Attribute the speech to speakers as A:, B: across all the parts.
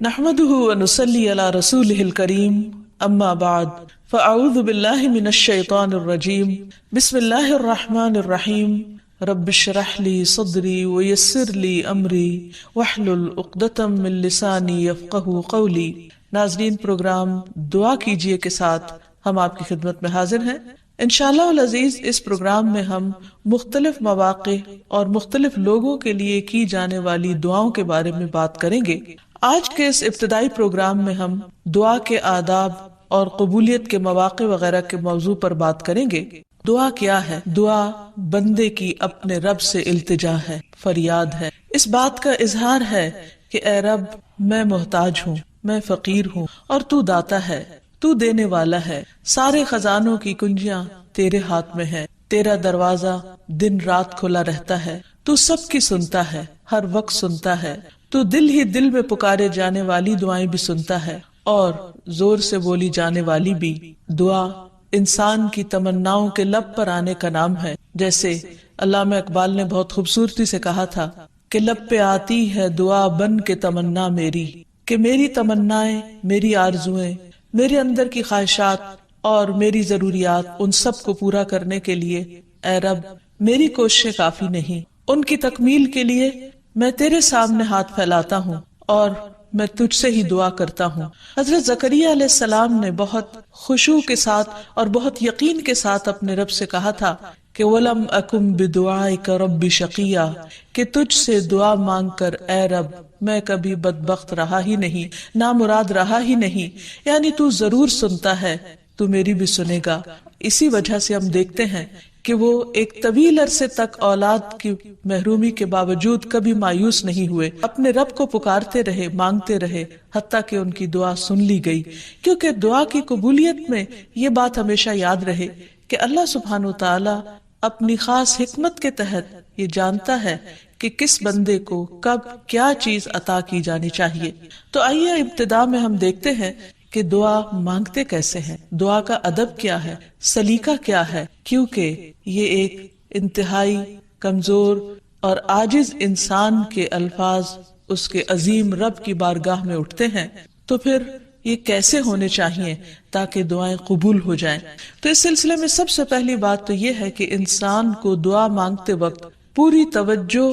A: نحمده ونصلي على رسوله الكريم اما بعد فاعوذ بالله من الشيطان الرجيم بسم الله الرحمن الرحيم رب اشرح لي صدري ويسر لي امري واحلل عقدة من لساني يفقهوا قولي۔ ناظرین، پروگرام دعا کیجئے کے ساتھ ہم آپ کی خدمت میں حاضر ہیں۔ انشاءاللہ العزیز اس پروگرام میں ہم مختلف مواقع اور مختلف لوگوں کے لیے کی جانے والی دعاؤں کے بارے میں بات کریں گے۔ آج کے اس ابتدائی پروگرام میں ہم دعا کے آداب اور قبولیت کے مواقع وغیرہ کے موضوع پر بات کریں گے۔ دعا کیا ہے؟ دعا بندے کی اپنے رب سے التجا ہے، فریاد ہے، اس بات کا اظہار ہے کہ اے رب، میں محتاج ہوں، میں فقیر ہوں اور تو داتا ہے، تو دینے والا ہے، سارے خزانوں کی کنجیاں تیرے ہاتھ میں ہے، تیرا دروازہ دن رات کھلا رہتا ہے، تو سب کی سنتا ہے، ہر وقت سنتا ہے، تو دل ہی دل میں پکارے جانے والی دعائیں بھی سنتا ہے اور زور سے بولی جانے والی بھی۔ دعا انسان کی تمناؤں کے لب پر آنے کا نام ہے، جیسے علامہ اقبال نے بہت خوبصورتی سے کہا تھا کہ لب پہ آتی ہے دعا بن کے تمنا میری، کہ میری تمنائیں، میری آرزویں، میرے اندر کی خواہشات اور میری ضروریات، ان سب کو پورا کرنے کے لیے اے رب میری کوششیں کافی نہیں، ان کی تکمیل کے لیے میں تیرے سامنے ہاتھ پھیلاتا ہوں اور میں تجھ سے ہی دعا کرتا ہوں۔ حضرت زکریہ علیہ السلام نے بہت خشوع کے ساتھ اور بہت یقین کے ساتھ اپنے رب سے کہا تھا کہ وَلَمْ أَكُمْ بِدُعَائِكَ رَبِّ شَقِيًّا، کہ تجھ سے دعا مانگ کر اے رب میں کبھی بدبخت رہا ہی نہیں، نامراد رہا ہی نہیں، یعنی تو ضرور سنتا ہے، تو میری بھی سنے گا۔ اسی وجہ سے ہم دیکھتے ہیں کہ وہ ایک طویل عرصے تک اولاد کی محرومی کے باوجود کبھی مایوس نہیں ہوئے، اپنے رب کو پکارتے رہے، مانگتے رہے، حتیٰ کہ ان کی دعا سن لی گئی۔ کیونکہ دعا کی قبولیت میں یہ بات ہمیشہ یاد رہے کہ اللہ سبحانہ وتعالی اپنی خاص حکمت کے تحت یہ جانتا ہے کہ کس بندے کو کب کیا چیز عطا کی جانی چاہیے۔ تو آئیے ابتدا میں ہم دیکھتے ہیں کہ دعا مانگتے کیسے ہیں، دعا کا ادب کیا ہے، سلیقہ کیا ہے، کیونکہ یہ ایک انتہائی کمزور اور عاجز انسان کے الفاظ اس کے عظیم رب کی بارگاہ میں اٹھتے ہیں، تو پھر یہ کیسے ہونے چاہیے تاکہ دعائیں قبول ہو جائیں۔ تو اس سلسلے میں سب سے پہلی بات تو یہ ہے کہ انسان کو دعا مانگتے وقت پوری توجہ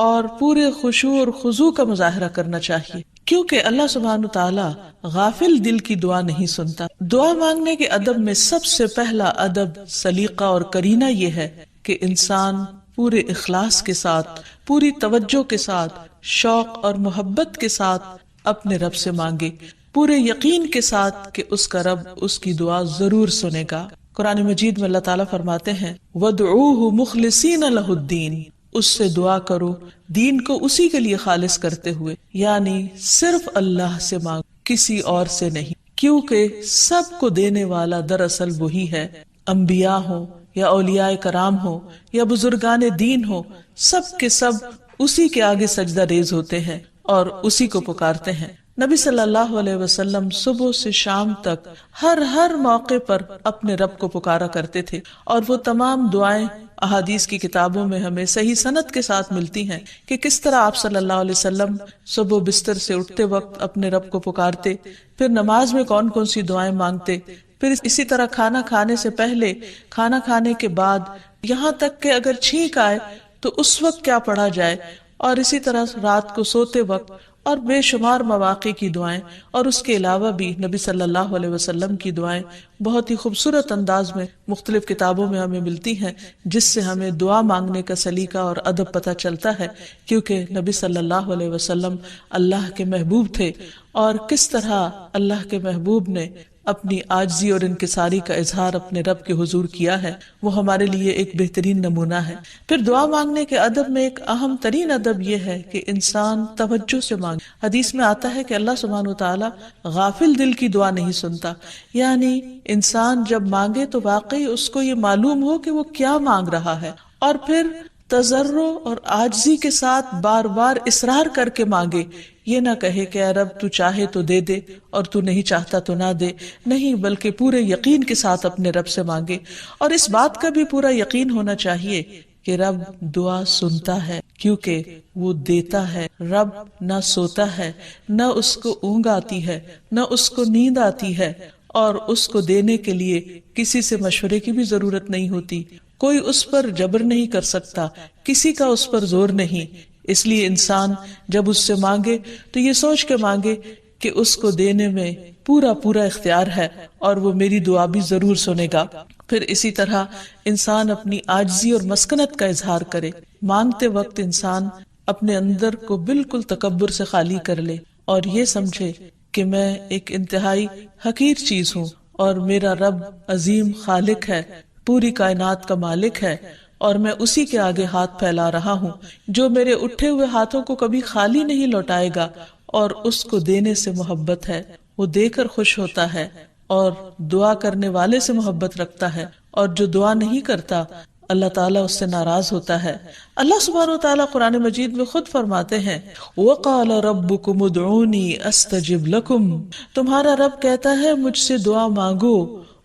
A: اور پورے خشوع اور خضوع کا مظاہرہ کرنا چاہیے، کیونکہ اللہ سبحانہ تعالیٰ غافل دل کی دعا نہیں سنتا۔ دعا مانگنے کے ادب میں سب سے پہلا ادب، سلیقہ اور کرینہ یہ ہے کہ انسان پورے اخلاص کے ساتھ، پوری توجہ کے ساتھ، شوق اور محبت کے ساتھ اپنے رب سے مانگے، پورے یقین کے ساتھ کہ اس کا رب اس کی دعا ضرور سنے گا۔ قرآن مجید میں اللہ تعالیٰ فرماتے ہیں وَادْعُوهُ مُخْلِصِينَ لَهُ الدِّينَ، اس سے دعا کرو دین کو اسی کے لیے خالص کرتے ہوئے، یعنی صرف اللہ سے مانگو، کسی اور سے نہیں، کیونکہ سب کو دینے والا دراصل وہی ہے۔ انبیاء ہوں یا اولیاء کرام ہوں یا بزرگان دین ہوں، سب کے سب اسی کے آگے سجدہ ریز ہوتے ہیں اور اسی کو پکارتے ہیں۔ نبی صلی اللہ علیہ وسلم صبح سے شام تک ہر موقع پر اپنے رب کو پکارا کرتے تھے، اور وہ تمام دعائیں احادیث کی کتابوں میں ہمیں صحیح سند کے ساتھ ملتی ہیں کہ کس طرح آپ صلی اللہ علیہ وسلم صبح بستر سے اٹھتے وقت اپنے رب کو پکارتے، پھر نماز میں کون کون سی دعائیں مانگتے، پھر اسی طرح کھانا کھانے سے پہلے، کھانا کھانے کے بعد، یہاں تک کہ اگر چھینک آئے تو اس وقت کیا پڑھا جائے، اور اسی طرح رات کو سوتے وقت، اور بے شمار مواقع کی دعائیں، اور اس کے علاوہ بھی نبی صلی اللہ علیہ وسلم کی دعائیں بہت ہی خوبصورت انداز میں مختلف کتابوں میں ہمیں ملتی ہیں، جس سے ہمیں دعا مانگنے کا سلیقہ اور ادب پتہ چلتا ہے، کیونکہ نبی صلی اللہ علیہ وسلم اللہ کے محبوب تھے، اور کس طرح اللہ کے محبوب نے اپنی عاجزی اور انکساری کا اظہار اپنے رب کے حضور کیا ہے، وہ ہمارے لیے ایک بہترین نمونہ ہے۔ پھر دعا مانگنے کے ادب میں ایک اہم ترین ادب یہ ہے کہ انسان توجہ سے مانگے۔ حدیث میں آتا ہے کہ اللہ سبحانہ وتعالی غافل دل کی دعا نہیں سنتا، یعنی انسان جب مانگے تو واقعی اس کو یہ معلوم ہو کہ وہ کیا مانگ رہا ہے، اور پھر تضرع اور عاجزی کے ساتھ بار بار اصرار کر کے مانگے، یہ نہ کہے کہ اے رب تو چاہے تو دے دے اور تو نہیں چاہتا تو نہ دے، نہیں، بلکہ پورے یقین کے ساتھ اپنے رب سے مانگے۔ اور اس بات کا بھی پورا یقین ہونا چاہیے کہ رب دعا سنتا ہے کیونکہ وہ دیتا ہے. رب نہ سوتا ہے، نہ اس کو اونگ آتی ہے، نہ اس کو نیند آتی ہے، اور اس کو دینے کے لیے کسی سے مشورے کی بھی ضرورت نہیں ہوتی. کوئی اس پر جبر نہیں کر سکتا، کسی کا اس پر زور نہیں. اس لیے انسان جب اس سے مانگے تو یہ سوچ کے مانگے کہ اس کو دینے میں پورا پورا اختیار ہے اور وہ میری دعا بھی ضرور سنے گا. پھر اسی طرح انسان اپنی عاجزی اور مسکنت کا اظہار کرے. مانگتے وقت انسان اپنے اندر کو بالکل تکبر سے خالی کر لے اور یہ سمجھے کہ میں ایک انتہائی حقیر چیز ہوں اور میرا رب عظیم خالق ہے، پوری کائنات کا مالک ہے، اور میں اسی کے آگے ہاتھ پھیلا رہا ہوں جو میرے اٹھے ہوئے ہاتھوں کو کبھی خالی نہیں لوٹائے گا، اور اس کو دینے سے محبت ہے، وہ دے کر خوش ہوتا ہے، اور دعا کرنے والے سے محبت رکھتا ہے، اور جو دعا نہیں کرتا اللہ تعالیٰ اس سے ناراض ہوتا ہے. اللہ سبحانہ و تعالیٰ قرآن مجید میں خود فرماتے ہیں وَقَالَ رَبُّكُمُ ادْعُونِي أَسْتَجِبْ لَكُمْ، تمہارا رب کہتا ہے مجھ سے دعا مانگو،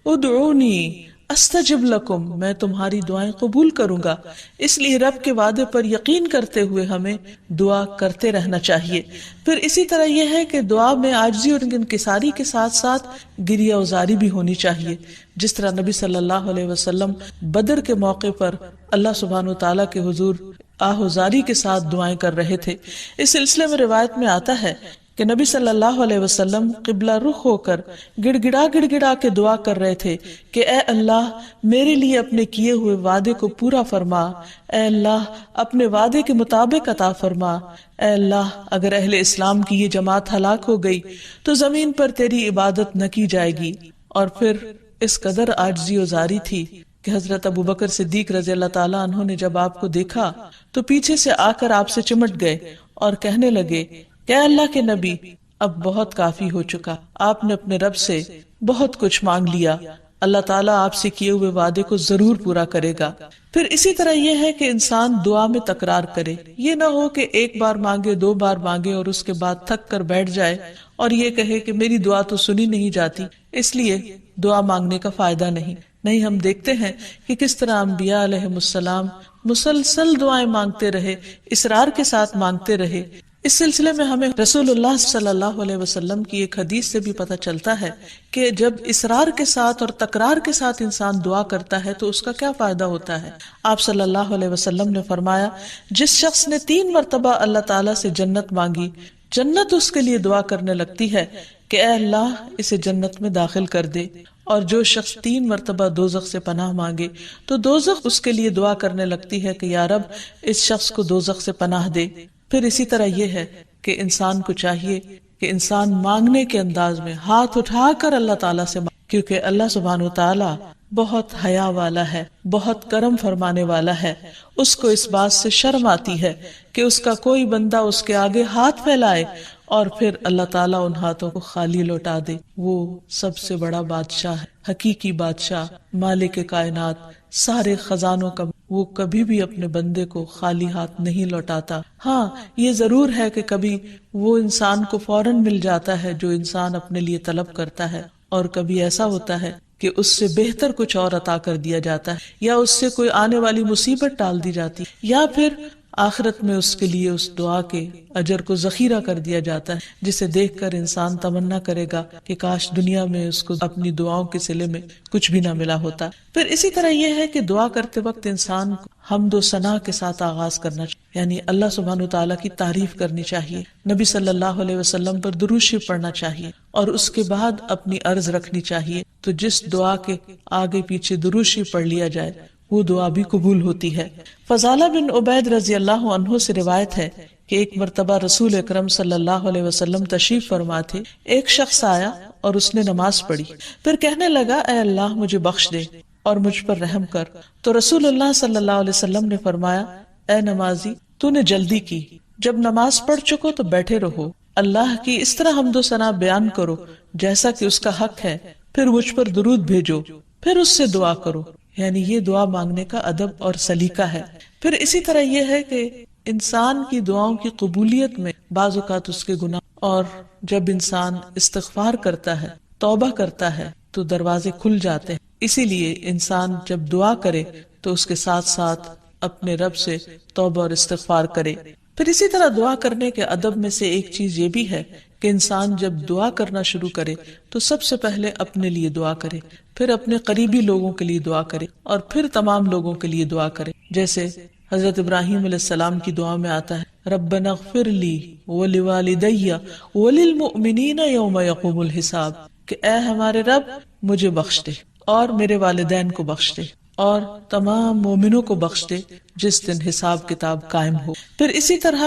A: ادعونی استجب لکم، میں تمہاری دعائیں قبول کروں گا. اس لیے رب کے وعدے پر یقین کرتے ہوئے ہمیں دعا کرتے رہنا چاہیے. پھر اسی طرح یہ ہے کہ دعا میں عاجزی اور انکساری کے ساتھ ساتھ گریہ وزاری بھی ہونی چاہیے، جس طرح نبی صلی اللہ علیہ وسلم بدر کے موقع پر اللہ سبحانہ و تعالیٰ کے حضور آہوزاری کے ساتھ دعائیں کر رہے تھے. اس سلسلے میں روایت میں آتا ہے کہ نبی صلی اللہ علیہ وسلم قبلہ رخ ہو کر گڑ گڑا کے دعا کر رہے تھے کہ اے اللہ میرے لیے اپنے کیے ہوئے وعدے کو پورا فرما، اے اللہ اپنے وعدے کے مطابق عطا فرما، اے اللہ اگر اہل اسلام کی یہ جماعت ہلاک ہو گئی تو زمین پر تیری عبادت نہ کی جائے گی. اور پھر اس قدر عاجزی و زاری تھی کہ حضرت ابوبکر صدیق رضی اللہ تعالیٰ عنہ نے جب آپ کو دیکھا تو پیچھے سے آ کر آپ سے چمٹ گئے اور کہنے لگے کہ اے اللہ کے نبی اب بہت کافی ہو چکا، آپ نے اپنے رب سے بہت کچھ مانگ لیا، اللہ تعالیٰ آپ سے کیے ہوئے وعدے کو ضرور پورا کرے گا. پھر اسی طرح یہ ہے کہ انسان دعا میں تکرار کرے، یہ نہ ہو کہ ایک بار مانگے، دو بار مانگے اور اس کے بعد تھک کر بیٹھ جائے اور یہ کہے کہ میری دعا تو سنی نہیں جاتی، اس لیے دعا مانگنے کا فائدہ نہیں. ہم دیکھتے ہیں کہ کس طرح انبیاء علیہم السلام مسلسل دعائیں مانگتے رہے، اصرار کے ساتھ مانگتے رہے. اس سلسلے میں ہمیں رسول اللہ صلی اللہ علیہ وسلم کی ایک حدیث سے بھی پتہ چلتا ہے کہ جب اصرار کے ساتھ اور تکرار کے ساتھ انسان دعا کرتا ہے تو اس کا کیا فائدہ ہوتا ہے. آپ صلی اللہ علیہ وسلم نے فرمایا جس شخص نے 3 مرتبہ اللہ تعالیٰ سے جنت مانگی، جنت اس کے لیے دعا کرنے لگتی ہے کہ اے اللہ اسے جنت میں داخل کر دے، اور جو شخص 3 مرتبہ دوزخ سے پناہ مانگے تو دوزخ اس کے لیے دعا کرنے لگتی ہے کہ یا رب اس شخص کو دوزخ سے پناہ دے. پھر اسی طرح یہ ہے کہ انسان کو چاہیے کہ انسان مانگنے کے انداز میں ہاتھ اٹھا کر اللہ تعالیٰ سے کیونکہ اللہ سبحانہ وتعالیٰ بہت حیا والا ہے، بہت کرم فرمانے والا ہے. اس کو اس بات سے شرم آتی ہے کہ اس کا کوئی بندہ اس کے آگے ہاتھ پھیلائے اور پھر اللہ تعالیٰ ان ہاتھوں کو خالی لوٹا دے. وہ سب سے بڑا بادشاہ ہے، حقیقی بادشاہ، مالک کائنات، سارے خزانوں کا، وہ کبھی بھی اپنے بندے کو خالی ہاتھ نہیں لوٹاتا. ہاں یہ ضرور ہے کہ کبھی وہ انسان کو فوراً مل جاتا ہے جو انسان اپنے لیے طلب کرتا ہے، اور کبھی ایسا ہوتا ہے کہ اس سے بہتر کچھ اور عطا کر دیا جاتا ہے، یا اس سے کوئی آنے والی مصیبت ٹال دی جاتی، یا پھر آخرت میں اس کے لیے اس دعا کے اجر کو ذخیرہ کر دیا جاتا ہے، جسے دیکھ کر انسان تمنا کرے گا کہ کاش دنیا میں اس کو اپنی دعاؤں کے صلے میں کچھ بھی نہ ملا ہوتا. پھر اسی طرح یہ ہے کہ دعا کرتے وقت انسان کو حمد و ثنا کے ساتھ آغاز کرنا چاہیے، یعنی اللہ سبحانہ تعالیٰ کی تعریف کرنی چاہیے، نبی صلی اللہ علیہ وسلم پر درود شریف پڑھنا چاہیے، اور اس کے بعد اپنی عرض رکھنی چاہیے. تو جس دعا کے آگے پیچھے درود شریف پڑھ لیا جائے وہ دعا بھی قبول ہوتی ہے. فضالہ بن عبید رضی اللہ عنہ سے روایت ہے کہ ایک مرتبہ رسول اکرم صلی اللہ علیہ وسلم تشریف فرما تھے. ایک شخص آیا اور اس نے نماز پڑھی، پھر کہنے لگا اے اللہ مجھے بخش دے اور مجھ پر رحم کر. تو رسول اللہ صلی اللہ علیہ وسلم نے فرمایا اے نمازی تو نے جلدی کی، جب نماز پڑھ چکو تو بیٹھے رہو، اللہ کی اس طرح حمد و ثنا بیان کرو جیسا کہ اس کا حق ہے، پھر مجھ پر درود بھیجو، پھر اس سے دعا کرو. یعنی یہ دعا مانگنے کا ادب اور سلیقہ ہے. پھر اسی طرح یہ ہے کہ انسان کی دعاؤں کی قبولیت میں بعض اوقات اس کے گناہ، اور جب انسان استغفار کرتا ہے، توبہ کرتا ہے تو دروازے کھل جاتے ہیں. اسی لیے انسان جب دعا کرے تو اس کے ساتھ ساتھ اپنے رب سے توبہ اور استغفار کرے۔ پھر اسی طرح دعا کرنے کے ادب میں سے ایک چیز یہ بھی ہے کہ انسان جب دعا کرنا شروع کرے تو سب سے پہلے اپنے لیے دعا کرے، پھر اپنے قریبی لوگوں کے لیے دعا کرے اور پھر تمام لوگوں کے لیے دعا کرے۔ جیسے حضرت ابراہیم علیہ السلام کی دعا میں آتا ہے ربنا اغفر لی ولوالدی وللمؤمنین یوم یقوم الحساب، کہ اے ہمارے رب مجھے بخش دے اور میرے والدین کو بخش دے اور تمام مومنوں کو بخش دے جس دن حساب کتاب قائم ہو۔ پھر اسی طرح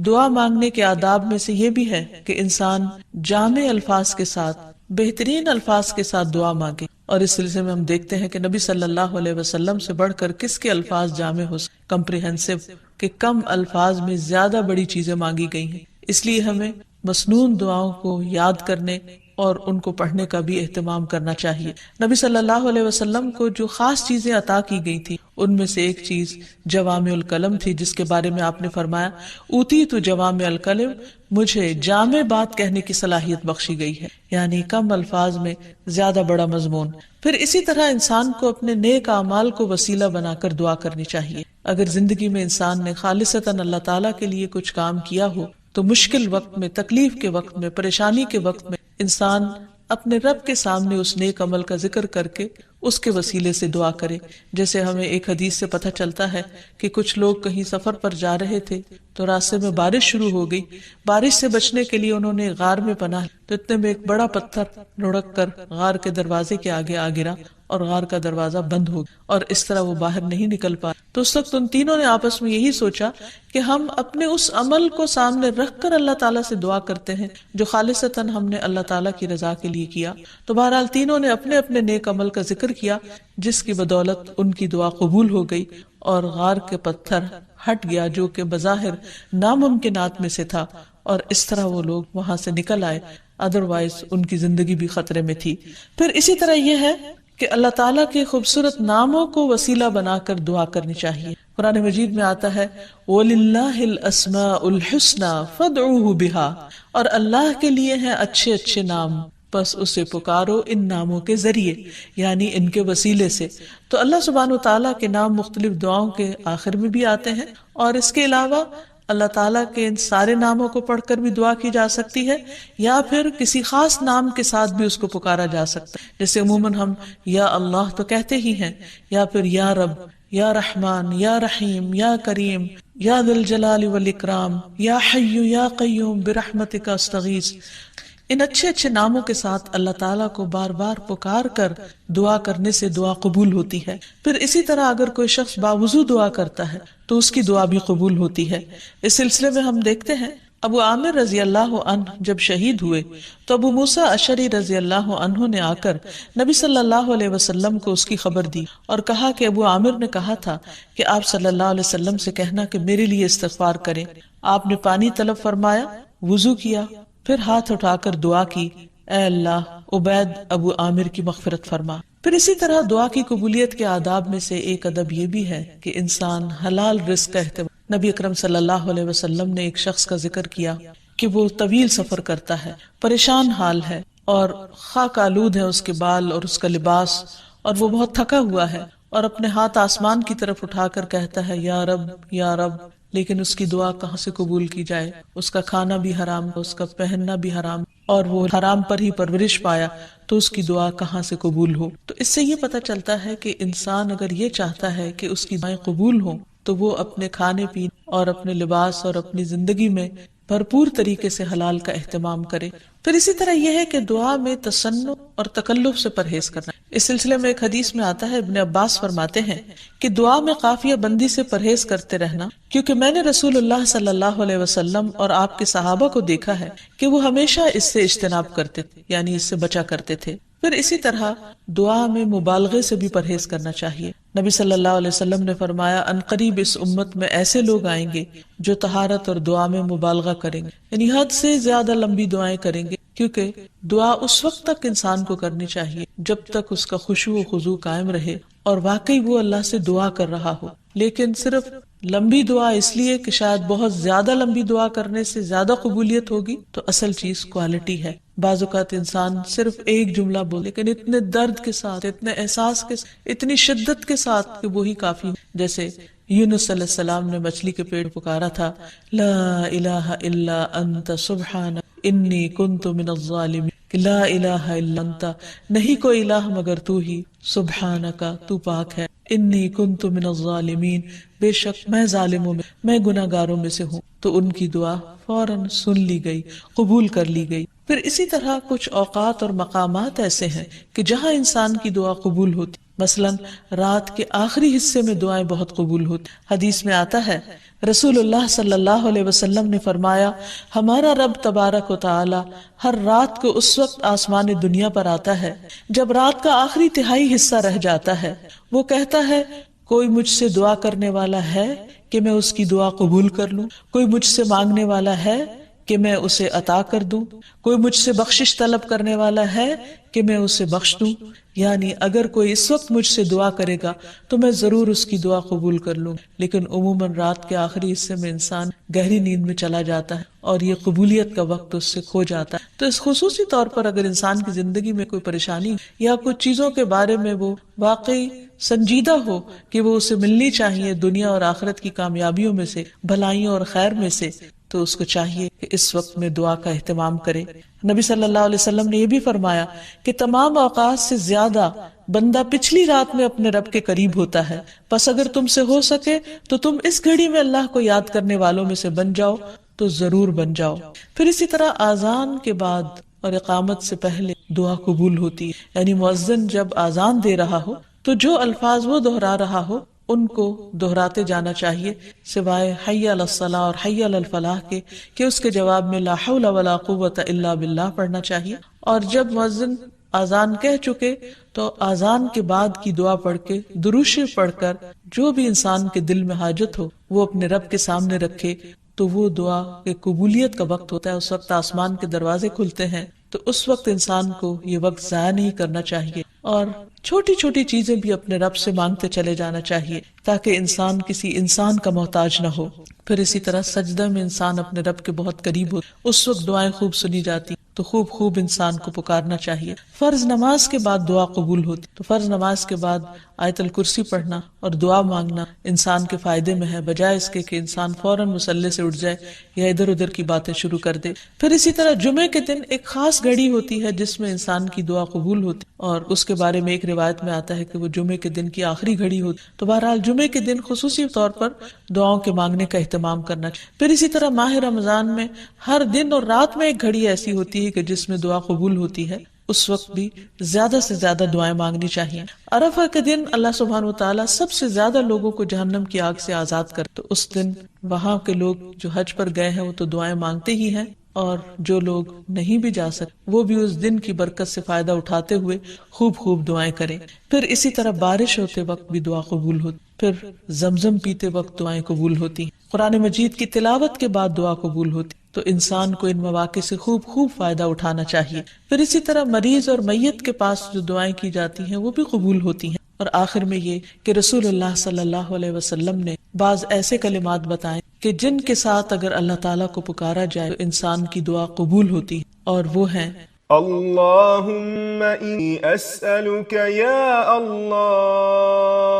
A: دعا مانگنے کے آداب میں سے یہ بھی ہے کہ انسان جامع الفاظ کے ساتھ، بہترین الفاظ کے ساتھ دعا مانگے، اور اس سلسلے میں ہم دیکھتے ہیں کہ نبی صلی اللہ علیہ وسلم سے بڑھ کر کس کے الفاظ جامع ہو، کمپریہنسو، کہ کم الفاظ میں زیادہ بڑی چیزیں مانگی گئی ہیں۔ اس لیے ہمیں مسنون دعاؤں کو یاد کرنے اور ان کو پڑھنے کا بھی اہتمام کرنا چاہیے۔ نبی صلی اللہ علیہ وسلم کو جو خاص چیزیں عطا کی گئی تھی ان میں سے ایک چیز جوامع الکلم تھی، جس کے بارے میں آپ نے فرمایا اوتیت جوامع الکلم، مجھے جامع بات کہنے کی صلاحیت بخشی گئی ہے، یعنی کم الفاظ میں زیادہ بڑا مضمون۔ پھر اسی طرح انسان کو اپنے نیک اعمال کو وسیلہ بنا کر دعا کرنی چاہیے۔ اگر زندگی میں انسان نے خالصتاً اللہ تعالیٰ کے لیے کچھ کام کیا ہو تو مشکل وقت میں، تکلیف کے وقت میں، پریشانی کے وقت میں انسان اپنے رب کے سامنے اس نیک عمل کا ذکر کر کے اس کے وسیلے سے دعا کرے۔ جیسے ہمیں ایک حدیث سے پتہ چلتا ہے کہ کچھ لوگ کہیں سفر پر جا رہے تھے تو راستے میں بارش شروع ہو گئی، بارش سے بچنے کے لیے انہوں نے غار میں پناہ، تو اتنے میں ایک بڑا پتھر لڑک کر غار کے دروازے کے آگے آ گرا اور غار کا دروازہ بند ہو گیا اور اس طرح وہ باہر نہیں نکل پائے۔ تو اس وقت ان تینوں نے آپس میں یہی سوچا کہ ہم اپنے اس عمل کو سامنے رکھ کر اللہ تعالیٰ سے دعا کرتے ہیں جو خالصتاً ہم نے اللہ تعالیٰ کی رضا کے لیے کیا۔ تو بہرحال تینوں نے اپنے اپنے نیک عمل کا ذکر کیا جس کی بدولت ان کی دعا قبول ہو گئی اور غار کے پتھر ہٹ گیا جو کہ بظاہر ناممکنات میں سے تھا، اور اس طرح وہ لوگ وہاں سے نکل آئے، ادروائز ان کی زندگی بھی خطرے میں تھی۔ پھر اسی طرح یہ ہے کہ اللہ تعالیٰ کے خوبصورت ناموں کو وسیلہ بنا کر دعا کرنی چاہیے۔ قرآن مجید میں آتا ہے وَلِلَّهِ الْأَسْمَاءُ الْحُسْنَى فَادْعُوهُ بِهَا، اور اللہ کے لیے ہیں اچھے اچھے نام، بس اسے پکارو ان ناموں کے ذریعے، یعنی ان کے وسیلے سے۔ تو اللہ سبحانہ وتعالیٰ کے نام مختلف دعاؤں کے آخر میں بھی آتے ہیں، اور اس کے علاوہ اللہ تعالیٰ کے ان سارے ناموں کو پڑھ کر بھی دعا کی جا سکتی ہے، یا پھر کسی خاص نام کے ساتھ بھی اس کو پکارا جا سکتا ہے۔ جیسے عموماً ہم یا اللہ تو کہتے ہی ہیں، یا پھر یا رب، یا رحمان، یا رحیم، یا کریم، یا ذی الجلال والاکرام، یا حی یا قیوم برحمتک استغیث۔ ان اچھے اچھے ناموں کے ساتھ اللہ تعالیٰ کو بار بار پکار کر دعا کرنے سے دعا قبول ہوتی ہے۔ پھر اسی طرح اگر کوئی شخص باوضو دعا کرتا ہے تو اس کی دعا بھی قبول ہوتی ہے۔ اس سلسلے میں ہم دیکھتے ہیں ابو عامر رضی اللہ عنہ جب شہید ہوئے تو ابو موسیٰ اشعری رضی اللہ عنہ نے آ کر نبی صلی اللہ علیہ وسلم کو اس کی خبر دی اور کہا کہ ابو عامر نے کہا تھا کہ آپ صلی اللہ علیہ وسلم سے کہنا کہ میرے لیے استغفار کریں۔ آپ نے پانی طلب فرمایا، وضو کیا، پھر ہاتھ اٹھا کر دعا کی، اے اللہ عبید ابو عامر کی مغفرت فرما۔ پھر اسی طرح دعا کی قبولیت کے آداب میں سے ایک ادب یہ بھی ہے کہ انسان حلال رزق کا اہتمام۔ نبی اکرم صلی اللہ علیہ وسلم نے ایک شخص کا ذکر کیا کہ وہ طویل سفر کرتا ہے، پریشان حال ہے اور خاک آلود ہے اس کے بال اور اس کا لباس، اور وہ بہت تھکا ہوا ہے اور اپنے ہاتھ آسمان کی طرف اٹھا کر کہتا ہے یا رب یا رب، لیکن اس کی دعا کہاں سے قبول کی جائے؟ اس کا کھانا بھی حرام، اس کا پہننا بھی حرام، اور وہ حرام پر ہی پرورش پایا، تو اس کی دعا کہاں سے قبول ہو؟ تو اس سے یہ پتہ چلتا ہے کہ انسان اگر یہ چاہتا ہے کہ اس کی دعائیں قبول ہوں تو وہ اپنے کھانے پینے اور اپنے لباس اور اپنی زندگی میں بھرپور طریقے سے حلال کا اہتمام کرے۔ پھر اسی طرح یہ ہے کہ دعا میں تصنع اور تکلف سے پرہیز کرنا۔ اس سلسلے میں ایک حدیث میں آتا ہے، ابن عباس فرماتے ہیں کہ دعا میں قافیہ بندی سے پرہیز کرتے رہنا، کیونکہ میں نے رسول اللہ صلی اللہ علیہ وسلم اور آپ کے صحابہ کو دیکھا ہے کہ وہ ہمیشہ اس سے اجتناب کرتے تھے، یعنی اس سے بچا کرتے تھے۔ پھر اسی طرح دعا میں مبالغے سے بھی پرہیز کرنا چاہیے۔ نبی صلی اللہ علیہ وسلم نے فرمایا عنقریب اس امت میں ایسے لوگ آئیں گے جو طہارت اور دعا میں مبالغہ کریں گے، یعنی حد سے زیادہ لمبی دعائیں کریں گے، کیونکہ دعا اس وقت تک انسان کو کرنی چاہیے جب تک اس کا خشوع و خضوع قائم رہے اور واقعی وہ اللہ سے دعا کر رہا ہو۔ لیکن صرف لمبی دعا اس لیے کہ شاید بہت زیادہ لمبی دعا کرنے سے زیادہ قبولیت ہوگی، تو اصل چیز کوالٹی ہے۔ بعض اوقات انسان صرف ایک جملہ بولے لیکن اتنے درد کے ساتھ، اتنے احساس کے ساتھ، اتنی شدت کے ساتھ کہ وہی کافی، جیسے یونس علیہ السلام نے مچھلی کے پیٹ پکارا تھا، لا الہ الا انت سبحانک انی کنت من الظالمین، کہ لا الہ الا انت، نہیں کوئی الہ مگر تو ہی، سبحانک تو پاک ہے، انی کنت من الظالمین، بے شک میں ظالموں میں گناہ گاروں میں سے ہوں۔ تو ان کی دعا فوراً سن لی گئی، قبول کر لی گئی۔ پھر اسی طرح کچھ اوقات اور مقامات ایسے ہیں کہ جہاں انسان کی دعا قبول ہوتی، مثلاً رات کے آخری حصے میں دعائیں بہت قبول ہوتی۔ حدیث میں آتا ہے رسول اللہ صلی اللہ علیہ وسلم نے فرمایا، ہمارا رب تبارک و تعالی ہر رات کو اس وقت آسمان دنیا پر آتا ہے جب رات کا آخری تہائی حصہ رہ جاتا ہے، وہ کہتا ہے کوئی مجھ سے دعا کرنے والا ہے کہ میں اس کی دعا قبول کر لوں، کوئی مجھ سے مانگنے والا ہے کہ میں اسے عطا کر دوں، کوئی مجھ سے بخشش طلب کرنے والا ہے کہ میں اسے بخش دوں، یعنی اگر کوئی اس وقت مجھ سے دعا کرے گا تو میں ضرور اس کی دعا قبول کر لوں۔ لیکن عموماً رات کے آخری حصے میں انسان گہری نیند میں چلا جاتا ہے اور یہ قبولیت کا وقت اس سے کھو جاتا ہے۔ تو اس خصوصی طور پر اگر انسان کی زندگی میں کوئی پریشانی یا کچھ چیزوں کے بارے میں وہ واقعی سنجیدہ ہو کہ وہ اسے ملنی چاہیے دنیا اور آخرت کی کامیابیوں میں سے، بھلائیوں اور خیر میں سے، تو اس کو چاہیے کہ اس وقت میں دعا کا اہتمام کرے۔ نبی صلی اللہ علیہ وسلم نے یہ بھی فرمایا کہ تمام اوقات سے زیادہ بندہ پچھلی رات میں اپنے رب کے قریب ہوتا ہے، پس اگر تم سے ہو سکے تو تم اس گھڑی میں اللہ کو یاد کرنے والوں میں سے بن جاؤ تو ضرور بن جاؤ۔ پھر اسی طرح اذان کے بعد اور اقامت سے پہلے دعا قبول ہوتی ہے، یعنی مؤذن جب اذان دے رہا ہو تو جو الفاظ وہ دہرا رہا ہو ان کو دہراتے جانا چاہیے، سوائے حی علی الصلاح اور حی علی الفلاح کے، کہ اس کے جواب میں لا حول ولا قوت الا باللہ پڑھنا چاہیے۔ اور جب مؤذن اذان کہہ چکے تو اذان کے بعد کی دعا پڑھ کے درود شریف پڑھ کر جو بھی انسان کے دل میں حاجت ہو وہ اپنے رب کے سامنے رکھے، تو وہ دعا کے قبولیت کا وقت ہوتا ہے، اس وقت آسمان کے دروازے کھلتے ہیں۔ تو اس وقت انسان کو یہ وقت ضائع نہیں کرنا چاہیے اور چھوٹی چھوٹی چیزیں بھی اپنے رب سے مانگتے چلے جانا چاہیے تاکہ انسان کسی انسان کا محتاج نہ ہو۔ پھر اسی طرح سجدہ میں انسان اپنے رب کے بہت قریب ہو، اس وقت دعائیں خوب سنی جاتی تو خوب انسان کو پکارنا چاہیے۔ فرض نماز کے بعد دعا قبول ہوتی، تو فرض نماز کے بعد آیت الکرسی پڑھنا اور دعا مانگنا انسان کے فائدے میں ہے، بجائے اس کے کہ انسان فوراً مصلی سے اٹھ جائے یا ادھر ادھر کی باتیں شروع کر دے۔ پھر اسی طرح جمعے کے دن ایک خاص گھڑی ہوتی ہے جس میں انسان کی دعا قبول ہوتی، اور اس کے بارے میں ایک روایت میں آتا ہے کہ وہ جمعے کے دن کی آخری گھڑی ہوتی۔ تو بہرحال جمعے کے دن خصوصی طور پر دعاؤں کے مانگنے کا اہتمام کرنا چاہیے۔ پھر اسی طرح ماہ رمضان میں ہر دن اور رات میں ایک گھڑی ایسی ہوتی ہے کہ جس میں دعا قبول ہوتی ہے، اس وقت بھی زیادہ سے زیادہ دعائیں مانگنی چاہیے۔ عرفہ کے دن اللہ سبحانہ وتعالیٰ سب سے زیادہ لوگوں کو جہنم کی آگ سے آزاد کرے، تو اس دن وہاں کے لوگ جو حج پر گئے ہیں وہ تو دعائیں مانگتے ہی ہیں، اور جو لوگ نہیں بھی جا سکتے وہ بھی اس دن کی برکت سے فائدہ اٹھاتے ہوئے خوب دعائیں کریں۔ پھر اسی طرح بارش ہوتے وقت بھی دعا قبول ہوتی، پھر زمزم پیتے وقت دعائیں قبول ہوتی ہیں، قرآن مجید کی تلاوت کے بعد دعا قبول ہوتی، تو انسان کو ان مواقع سے خوب فائدہ اٹھانا چاہیے۔ پھر اسی طرح مریض اور میت کے پاس جو دعائیں کی جاتی ہیں وہ بھی قبول ہوتی ہیں۔ اور آخر میں یہ کہ رسول اللہ صلی اللہ علیہ وسلم نے بعض ایسے کلمات بتائے کہ جن کے ساتھ اگر اللہ تعالیٰ کو پکارا جائے تو انسان کی دعا قبول ہوتی ہے، اور وہ ہیں
B: اللہم انی اسألک یا اللہ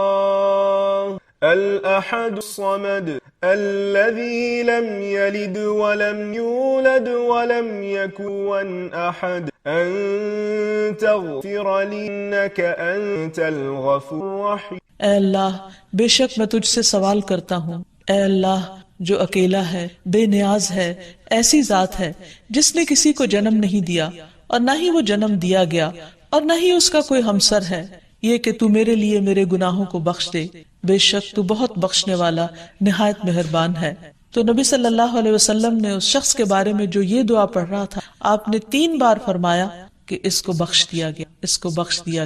B: الاحد الصمد الذي لم يلد ولم يولد ولم يكن احد ان تغفر لي انك انت الغفور الرحیم۔
A: اے اللہ، بے شک میں تجھ سے سوال کرتا ہوں، اے اللہ جو اکیلا ہے، بے نیاز ہے، ایسی ذات ہے جس نے کسی کو جنم نہیں دیا اور نہ ہی وہ جنم دیا گیا اور نہ ہی اس کا کوئی ہمسر ہے، یہ کہ تو میرے لیے میرے گناہوں کو بخش دے، بے شک تو بہت بخشنے والا نہایت مہربان ہے۔ تو نبی صلی اللہ علیہ وسلم نے اس شخص کے بارے میں جو یہ دعا پڑھ رہا تھا، آپ نے 3 بار فرمایا کہ اس کو بخش دیا گیا، اس کو بخش دیا گیا۔